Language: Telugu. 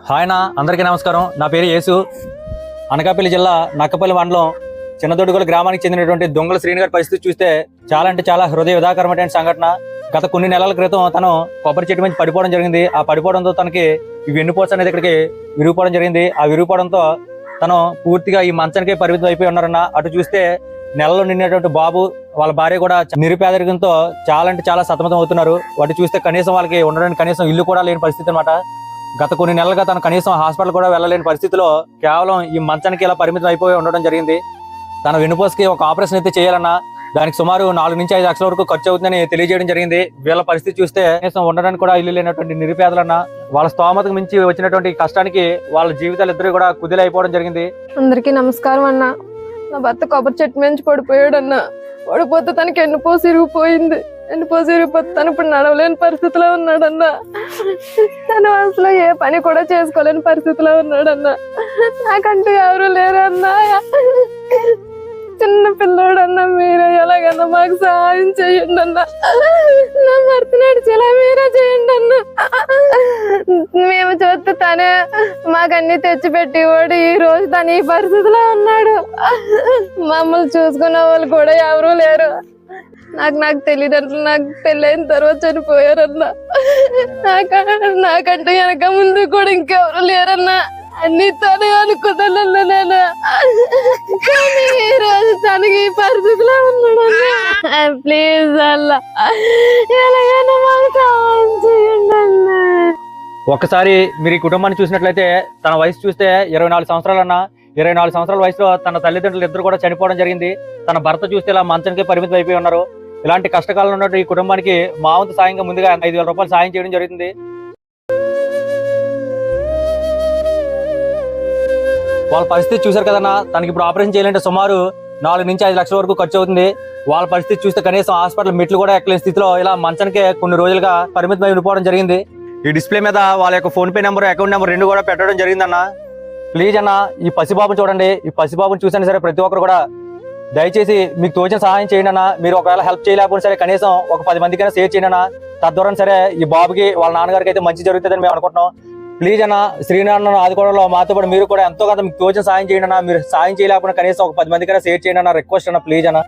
హాయ్ అన్న, అందరికీ నమస్కారం. నా పేరు యేసు. అనకాపల్లి జిల్లా నక్కపల్లి మండలం చిన్నదొడ్డుగోలు గ్రామానికి చెందినటువంటి దొంగల శ్రీని గారి పరిస్థితి చూస్తే చాలా అంటే చాలా హృదయ విదాకరమైన సంఘటన. గత కొన్ని నెలల క్రితం తను కొబ్బరి చెట్టు నుంచి పడిపోవడం జరిగింది. ఆ పడిపోవడంతో తనకి ఈ వెన్నుపోస అనేది ఇక్కడికి విరిగిపోవడం జరిగింది. ఆ విరిగిపోవడంతో తను పూర్తిగా ఈ మంచానికే పరిమితం అయిపోయి ఉన్నారన్న. అటు చూస్తే నెలలో నిండినటువంటి బాబు వాళ్ళ భార్య కూడా నిరుపేదరికంతో చాలా అంటే చాలా సతమతం అవుతున్నారు. వాటి చూస్తే కనీసం వాళ్ళకి ఉండడానికి కనీసం ఇల్లు కూడా లేని పరిస్థితి అనమాట. గత కొన్ని నెలలుగా తను కనీసం హాస్పిటల్ కూడా వెళ్ళలేని పరిస్థితిలో కేవలం ఈ మంచానికి ఇలా పరిమితం అయిపోయి ఉండడం జరిగింది. తన వెన్నుపోసకి ఒక ఆపరేషన్ అయితే చేయాలన్నా దానికి సుమారు 4 నుంచి 5 లక్షల వరకు ఖర్చు అవుతుందని తెలియజేయడం జరిగింది. వీళ్ళ పరిస్థితి చూస్తే కనీసం ఉండడానికి కూడా ఇల్లు లేనటువంటి నిరుపేదలన్నా వాళ్ళ స్తోమతకు మించి వచ్చినటువంటి కష్టానికి వాళ్ళ జీవితాలు ఇద్దరు కూడా కుదిలైపోవడం జరిగింది. అందరికీ నమస్కారం అన్న. నా భర్త కొబ్బరి చెట్టు నుంచి పడిపోయాడు అన్న. పడిపోతే తనకి ఎన్నుపోసి ఇరిగిపోయింది. ఎన్నుపోసి ఇరిగిపోతే తను ఇప్పుడు నడవలేని పరిస్థితిలో ఉన్నాడన్న. తను అసలు ఏ పని కూడా చేసుకోలేని పరిస్థితిలో ఉన్నాడన్న. నాకంటూ ఎవరు లేరన్నా. చిన్న పిల్లోడన్న, మీరే ఎలాగన్నా మాకు సహాయం చేయండి అన్న. నా భర్త నడిచేలా మీరే చేయండి అన్న. మేము చూస్తే తనే మాకన్నీ తెచ్చిపెట్టేవాడు. ఈ రోజు తను ఈ పరిస్థితిలో ఉన్నాడు. మమ్మల్ని చూసుకునే వాళ్ళు కూడా ఎవరూ లేరు. నాకు తెలియదంటే నాకు పెళ్ళైన తర్వాత చనిపోయారన్నా. నాకంటే వెనక ముందు కూడా ఇంకెవరు లేరన్నా. అన్ని తనే అనుకున్నానన్నా నేను. కానీ ఈ రోజు తనకి ఈ పరిస్థితిలో ఉన్నాడన్నా. ప్లీజ్ అల్లా ఎలాగైనా మాకు సహాయం చేయండి అన్నా. ఒక్కసారి మీరు ఈ కుటుంబాన్ని చూసినట్లయితే తన వయసు చూస్తే 24 సంవత్సరాలన్నా. 24 సంవత్సరాల వయసులో తన తల్లిదండ్రులు ఇద్దరు కూడా చనిపోవడం జరిగింది. తన భర్త చూస్తే ఇలా మంచానికి పరిమితం అయిపోయి ఉన్నారు. ఇలాంటి కష్టకాలంలో ఉన్నట్టు ఈ కుటుంబానికి మా వంతు సాయంగా ముందుగా 5,000 రూపాయలు సాయం చేయడం జరుగుతుంది. వాళ్ళ పరిస్థితి చూశారు కదన్నా. తనకి ఇప్పుడు ఆపరేషన్ చేయాలంటే సుమారు 4 నుంచి 5 లక్షల వరకు ఖర్చు అవుతుంది. వాళ్ళ పరిస్థితి చూస్తే కనీసం హాస్పిటల్ మెట్లు కూడా ఎక్కలేని స్థితిలో ఇలా మంచానికే కొన్ని రోజులుగా పరిమితమై ఉండిపోవడం జరిగింది. ఈ డిస్ప్లే మీద వాళ్ళ యొక్క phone pay number, account number 2 కూడా పెట్టడం జరిగిందన్న. ప్లీజ్ అన్న, ఈ పసిబాబుని చూడండి. ఈ పసిబాబుని చూసినా సరే ప్రతి ఒక్కరు కూడా దయచేసి మీకు తోచిన సహాయం చేయండి అన్న. మీరు ఒకవేళ హెల్ప్ చేయలేకపోయినా సరే కనీసం ఒక 10 మందికైనా షేర్ చేయండి అన్న. తద్వారా సరే ఈ బాబుకి వాళ్ళ నాన్నగారికి అయితే మంచి జరుగుతుందని మేము అనుకుంటున్నాం. ప్లీజ్ అన్న, శ్రీనారాయణ ఆదుకోవడంలో మాతో పాటు మీరు కూడా ఎంతో కొంత మీకు తోచిన సహాయం చేయండి అన్న. మీరు సహాయం చేయలేకపోయినా కనీసం ఒక 10 మందికైనా షేర్ చేయండి అన్న. రిక్వెస్ట్ అన్న, ప్లీజ్ అన్న.